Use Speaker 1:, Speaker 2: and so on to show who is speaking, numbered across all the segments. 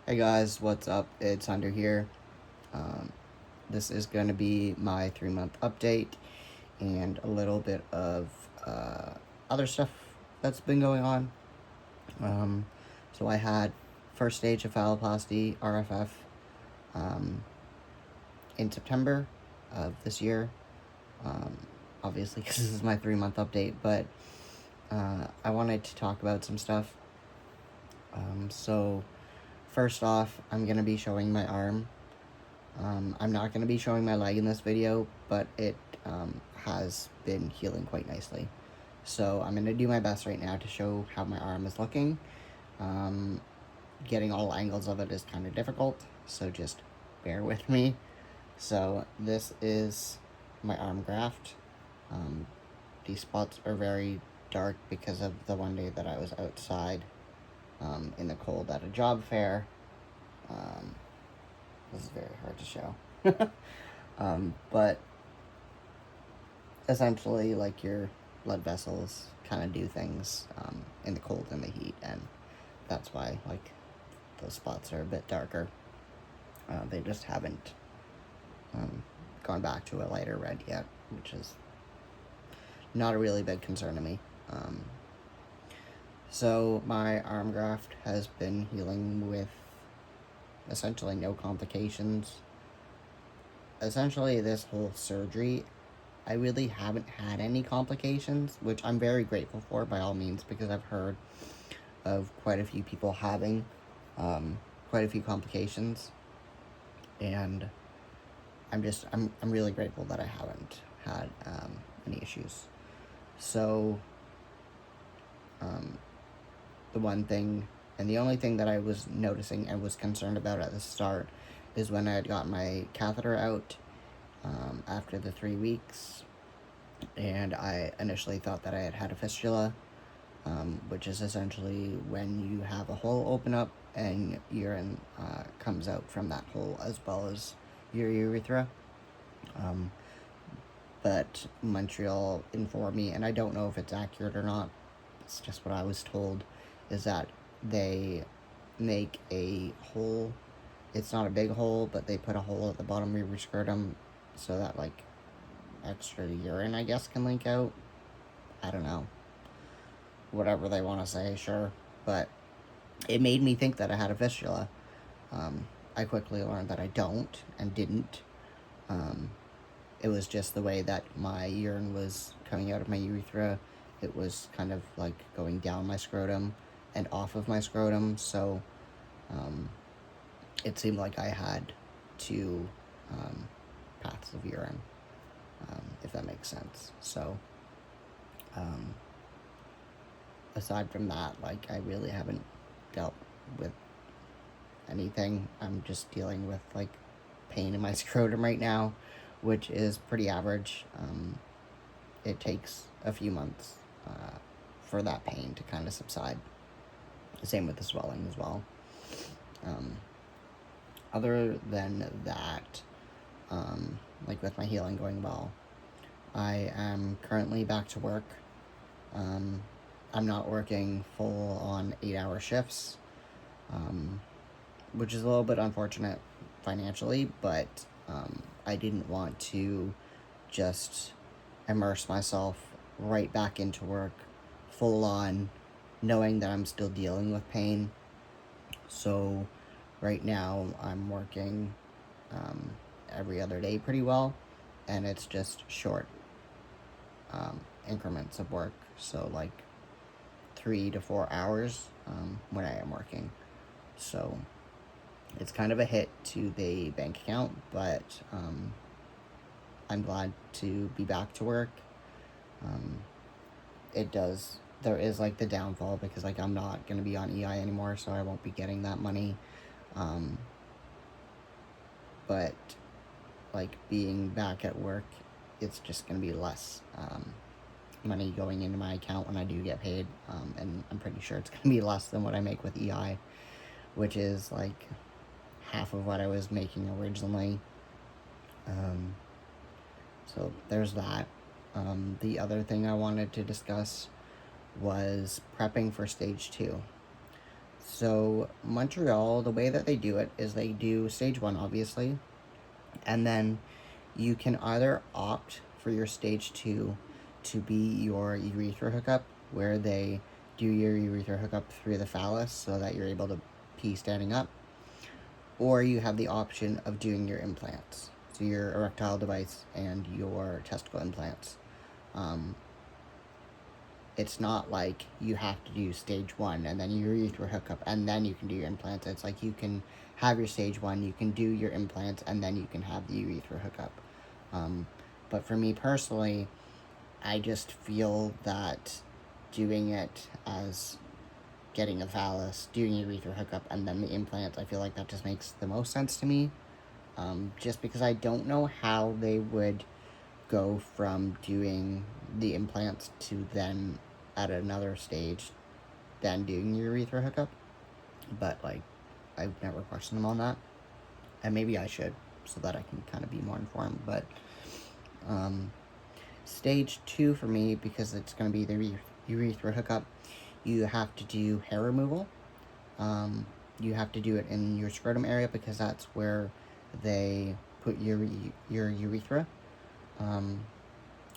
Speaker 1: Hey guys, what's up? It's Hunter here. Um, this is going to be my 3-month update and a little bit of other stuff that's been going on. Um, so I had first stage of Phalloplasty, RFF, um, in September of this year. Um, obviously, because this is my 3-month update, but I wanted to talk about some stuff. So first off, I'm going to be showing my arm. I'm not going to be showing my leg in this video, but it has been healing quite nicely. So I'm going to do my best right now to show how my arm is looking. Getting all angles of it is kind of difficult, so just bear with me. So this is my arm graft. These spots are very dark because of the one day that I was outside in the cold at a job fair. This is very hard to show. But essentially, like, your blood vessels kind of do things in the cold and the heat, and that's why, like, those spots are a bit darker. They just haven't gone back to a lighter red yet, which is not a really big concern to me. So my arm graft has been healing with essentially no complications. Essentially, this whole surgery, I really haven't had any complications, which I'm very grateful for, by all means, because I've heard of quite a few people having quite a few complications, and I'm really grateful that I haven't had any issues. So the one thing and the only thing that I was noticing and was concerned about at the start is when I had got my catheter out after the 3 weeks, and I initially thought that I had a fistula, which is essentially when you have a hole open up and urine comes out from that hole as well as your urethra. But Montreal informed me, and I don't know if it's accurate or not, it's just what I was told, is that they make a hole. It's not a big hole, but they put a hole at the bottom of your scrotum so that, like, extra urine, I guess, can leak out. I don't know. Whatever they want to say, sure. But it made me think that I had a fistula. I quickly learned that I don't and didn't. It was just the way that my urine was coming out of my urethra. It was kind of like going down my scrotum and off of my scrotum, so it seemed like I had two paths of urine, if that makes sense. So aside from that, like, I really haven't dealt with anything. I'm just dealing with, like, pain in my scrotum right now, which is pretty average. It takes a few months for that pain to kind of subside. Same with the swelling as well. Other than that, like, with my healing going well, I am currently back to work. I'm not working full on 8-hour shifts, which is a little bit unfortunate financially, but I didn't want to just immerse myself right back into work full on, knowing that I'm still dealing with pain. So right now I'm working every other day pretty well, and it's just short increments of work, so like 3 to 4 hours when I am working. So it's kind of a hit to the bank account, but I'm glad to be back to work. There is, like, the downfall, because, like, I'm not going to be on EI anymore, so I won't be getting that money. But, like, being back at work, it's just going to be less money going into my account when I do get paid, and I'm pretty sure it's going to be less than what I make with EI, which is, like, half of what I was making originally. So there's that. The other thing I wanted to discuss was prepping for stage 2. So Montreal, the way that they do it is they do stage 1, obviously, and then you can either opt for your stage 2 to be your urethra hookup, where they do your urethra hookup through the phallus so that you're able to pee standing up, or you have the option of doing your implants, so your erectile device and your testicle implants. It's not like you have to do stage 1 and then your urethra hookup and then you can do your implants. It's like you can have your stage 1, you can do your implants, and then you can have the urethra hookup. But for me personally, I just feel that doing it as getting a phallus, doing a urethra hookup, and then the implants, I feel like that just makes the most sense to me. Just because I don't know how they would go from doing the implants to then at another stage then doing your urethra hookup. But like, I've never questioned them on that, and maybe I should, so that I can kind of be more informed. But stage 2 for me, because it's going to be the urethra hookup, you have to do hair removal. You have to do it in your scrotum area because that's where they put your urethra.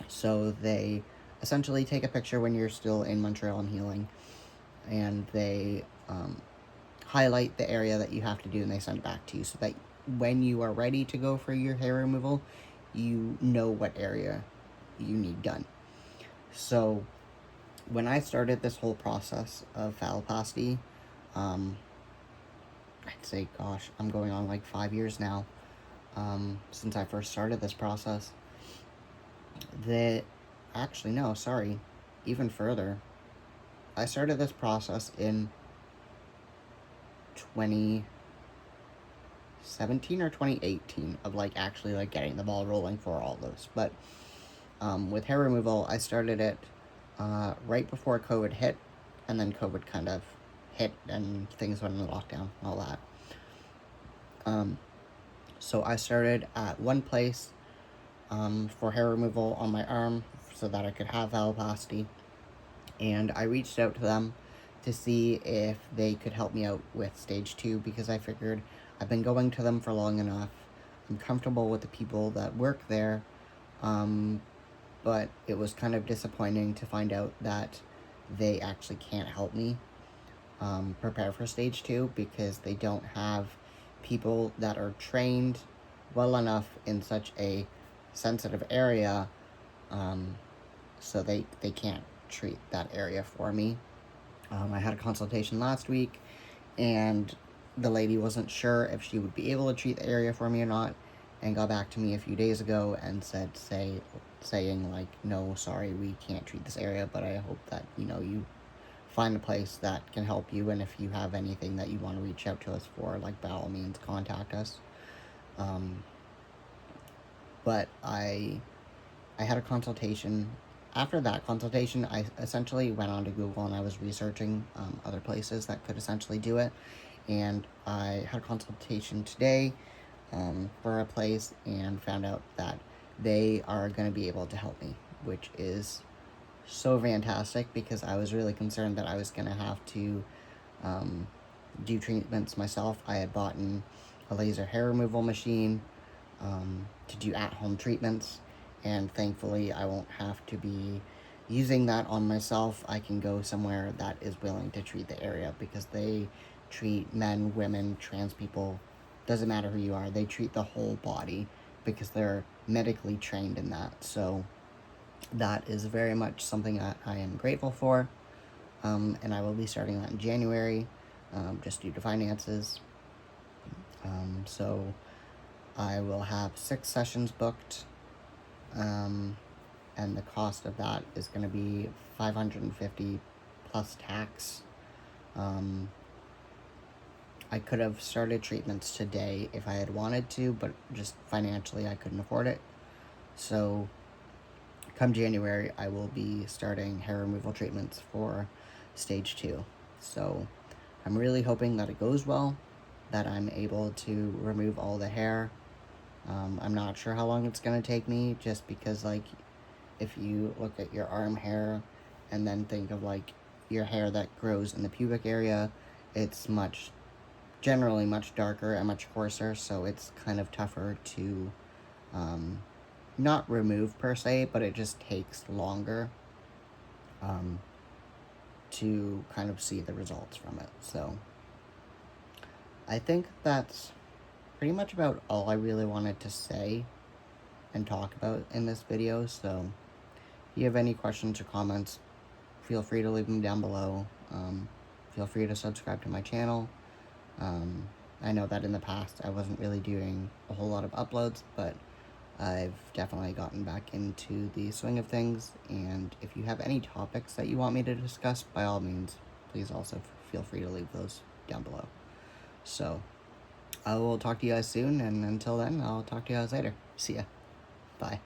Speaker 1: So they essentially take a picture when you're still in Montreal and healing, and they highlight the area that you have to do, and they send it back to you so that when you are ready to go for your hair removal, you know what area you need done. So when I started this whole process of phalloplasty, I'd say, gosh, I'm going on like 5 years now, since I first started this process. Actually, no, sorry, even further. I started this process in 2017 or 2018 of like actually like getting the ball rolling for all those. But with hair removal, I started it right before COVID hit, and then COVID kind of hit and things went into lockdown and all that. So I started at one place for hair removal on my arm so that I could have phalloplasty, and I reached out to them to see if they could help me out with stage 2, because I figured I've been going to them for long enough. I'm comfortable with the people that work there, but it was kind of disappointing to find out that they actually can't help me prepare for stage 2 because they don't have people that are trained well enough in such a sensitive area, so they can't treat that area for me. I had a consultation last week, and the lady wasn't sure if she would be able to treat the area for me or not, and got back to me a few days ago and saying like, no, sorry, we can't treat this area, but I hope that, you find a place that can help you, and if you have anything that you want to reach out to us for, like, by all means, contact us. But I had a consultation. After that consultation, I essentially went onto Google and I was researching other places that could essentially do it. And I had a consultation today for a place and found out that they are going to be able to help me, which is so fantastic, because I was really concerned that I was going to have to do treatments myself. I had bought a laser hair removal machine to do at-home treatments, and thankfully I won't have to be using that on myself. I can go somewhere that is willing to treat the area, because they treat men, women, trans people, doesn't matter who you are, they treat the whole body because they're medically trained in that. So that is very much something I am grateful for, and I will be starting that in January, just due to finances. So I will have 6 sessions booked, and the cost of that is going to be $550 plus tax. I could have started treatments today if I had wanted to, but just financially I couldn't afford it. So come January, I will be starting hair removal treatments for stage 2. So I'm really hoping that it goes well, that I'm able to remove all the hair. I'm not sure how long it's going to take me, just because, like, if you look at your arm hair and then think of, like, your hair that grows in the pubic area it's generally much darker and much coarser, so it's kind of tougher to not remove per se, but it just takes longer to kind of see the results from it. So I think that's pretty much about all I really wanted to say and talk about in this video. So if you have any questions or comments, feel free to leave them down below. Feel free to subscribe to my channel. I know that in the past I wasn't really doing a whole lot of uploads, but I've definitely gotten back into the swing of things, and if you have any topics that you want me to discuss, by all means, please also feel free to leave those down below. So, I will talk to you guys soon, and until then, I'll talk to you guys later. See ya. Bye.